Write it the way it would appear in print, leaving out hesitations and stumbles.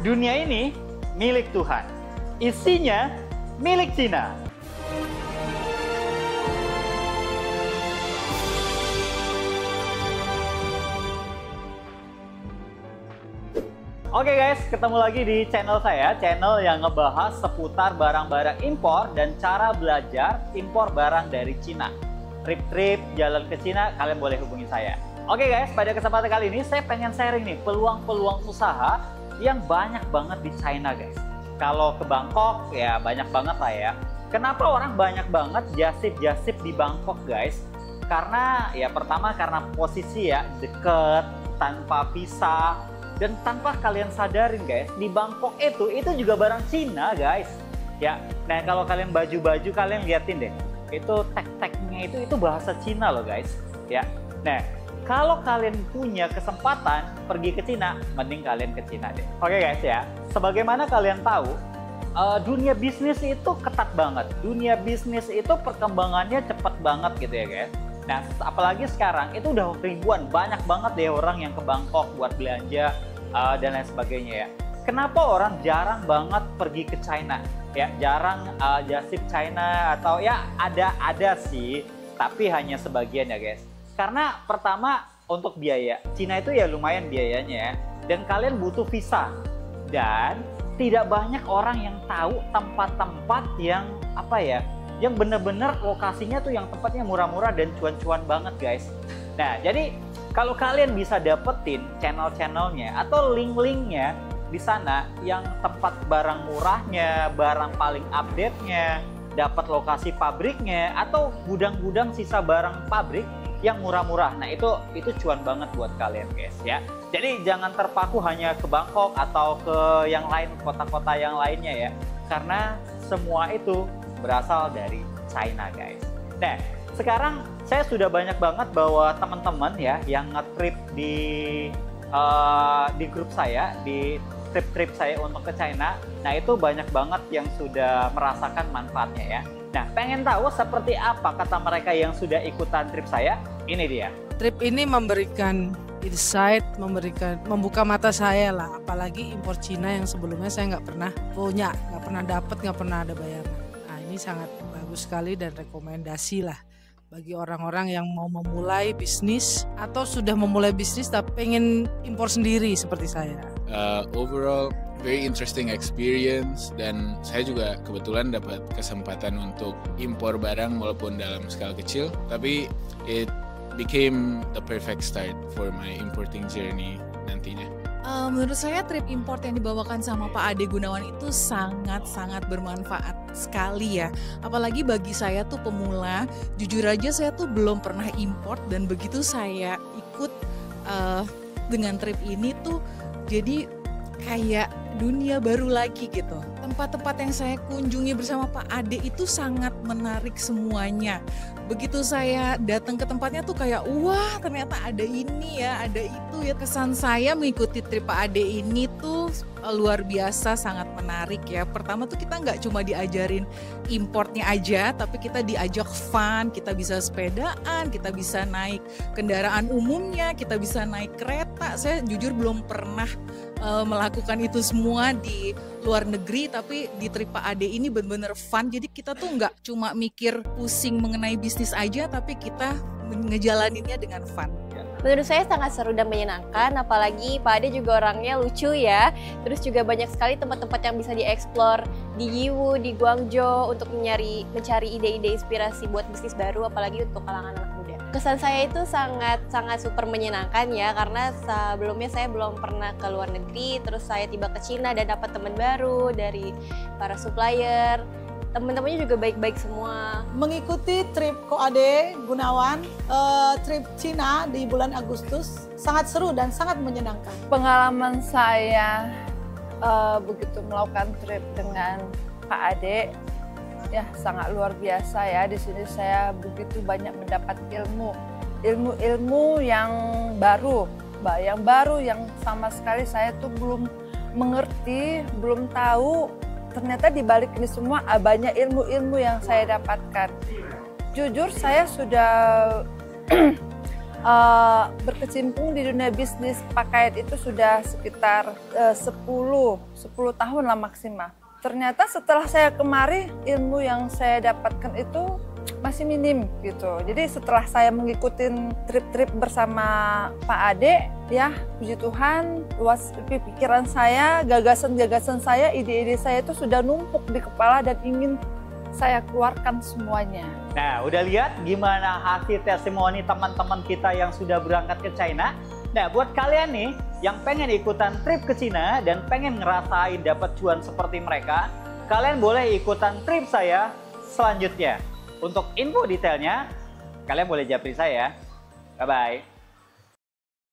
Dunia ini milik Tuhan, isinya milik Cina. Oke guys, ketemu lagi di channel saya, channel yang ngebahas seputar barang-barang impor dan cara belajar impor barang dari Cina. Trip-trip jalan ke Cina, kalian boleh hubungi saya. Oke guys, pada kesempatan kali ini saya pengen sharing nih peluang-peluang usaha yang banyak banget di China guys. Kalau ke Bangkok ya banyak banget lah ya. Kenapa orang banyak banget jasip-jasip di Bangkok guys? Karena ya pertama karena posisi ya deket, tanpa visa. Dan tanpa kalian sadarin guys, di Bangkok itu juga barang Cina guys. Ya, nah kalau kalian baju-baju kalian liatin deh, itu tag-tagnya itu bahasa Cina loh guys. Ya, nah kalau kalian punya kesempatan pergi ke Cina, mending kalian ke Cina deh. Oke guys ya, sebagaimana kalian tahu, dunia bisnis itu ketat banget. Dunia bisnis itu perkembangannya cepat banget gitu ya guys. Nah, apalagi sekarang itu udah ribuan, banyak banget deh orang yang ke Bangkok buat belanja dan lain sebagainya ya. Kenapa orang jarang banget pergi ke China? Ya, jarang jasip China atau ya ada sih, tapi hanya sebagian ya guys. Karena pertama untuk biaya, Cina itu ya lumayan biayanya ya. Dan kalian butuh visa. Dan tidak banyak orang yang tahu tempat-tempat yang apa ya, yang bener-bener lokasinya tuh yang tempatnya murah-murah dan cuan-cuan banget guys. Nah jadi kalau kalian bisa dapetin channel-channelnya atau link-linknya di sana yang tempat barang murahnya, barang paling update-nya, dapat lokasi pabriknya atau gudang-gudang sisa barang pabrik yang murah-murah. Nah itu cuan banget buat kalian guys ya. Jadi jangan terpaku hanya ke Bangkok atau ke yang lain, kota-kota yang lainnya ya. Karena semua itu berasal dari China guys. Nah sekarang saya sudah banyak banget bawa teman-teman ya yang nge-trip di grup saya, di trip-trip saya untuk ke China. Nah itu banyak banget yang sudah merasakan manfaatnya ya. Nah pengen tahu seperti apa kata mereka yang sudah ikutan trip saya? Ini dia. Trip ini memberikan insight, membuka mata saya lah. Apalagi impor Cina yang sebelumnya saya nggak pernah punya, nggak pernah dapat, nggak pernah ada bayaran. Ini sangat bagus sekali dan rekomendasi lah bagi orang-orang yang mau memulai bisnis atau sudah memulai bisnis tapi pengen impor sendiri seperti saya. Overall very interesting experience dan saya juga kebetulan dapat kesempatan untuk impor barang walaupun dalam skala kecil, tapi it became the perfect start for my importing journey nantinya. Menurut saya trip import yang dibawakan sama Pak Ade Gunawan itu sangat-sangat bermanfaat sekali ya. Apalagi bagi saya tuh pemula, jujur aja saya tuh belum pernah import dan begitu saya ikut dengan trip ini tuh jadi kayak dunia baru lagi gitu. Tempat-tempat yang saya kunjungi bersama Pak Ade itu sangat menarik semuanya. Begitu saya datang ke tempatnya tuh kayak wah ternyata ada ini ya, ada itu ya. Kesan saya mengikuti trip Pak Ade ini tuh luar biasa, sangat menarik ya. Pertama tuh kita nggak cuma diajarin importnya aja, tapi kita diajak fun, kita bisa sepedaan, kita bisa naik kendaraan umumnya, kita bisa naik kereta. Saya jujur belum pernah melakukan itu semua di luar negeri, tapi di trip Pak Ade ini benar-benar fun. Jadi kita tuh nggak cuma mikir pusing mengenai bisnis aja, tapi kita ngejalaninnya dengan fun. Menurut saya sangat seru dan menyenangkan, apalagi Pak Ade juga orangnya lucu ya. Terus juga banyak sekali tempat-tempat yang bisa dieksplor di Yiwu, di Guangzhou untuk mencari ide-ide inspirasi buat bisnis baru, apalagi untuk kalangan anak muda. Kesan saya itu sangat super menyenangkan ya, karena sebelumnya saya belum pernah ke luar negeri, terus saya tiba ke Cina dan dapat teman baru dari para supplier. Teman-temannya juga baik-baik semua. Mengikuti trip Ko Ade Gunawan, trip Cina di bulan Agustus, sangat seru dan sangat menyenangkan. Pengalaman saya begitu melakukan trip dengan Pak Ade, ya sangat luar biasa ya. Di sini saya begitu banyak mendapat ilmu yang baru yang sama sekali saya tuh belum mengerti, belum tahu. Ternyata di balik ini semua banyak ilmu-ilmu yang saya dapatkan. Jujur saya sudah berkecimpung di dunia bisnis pakaian itu sudah sekitar 10 tahun lah maksimal. Ternyata setelah saya kemari, ilmu yang saya dapatkan itu masih minim gitu. Jadi setelah saya mengikuti trip-trip bersama Pak Ade, ya puji Tuhan, luas pikiran saya, gagasan-gagasan saya, ide-ide saya itu sudah numpuk di kepala dan ingin saya keluarkan semuanya. Nah, udah lihat gimana hasil testimoni teman-teman kita yang sudah berangkat ke China? Nah, buat kalian nih yang pengen ikutan trip ke Cina dan pengen ngerasain dapat cuan seperti mereka, kalian boleh ikutan trip saya selanjutnya. Untuk info detailnya, kalian boleh japri saya. Bye-bye.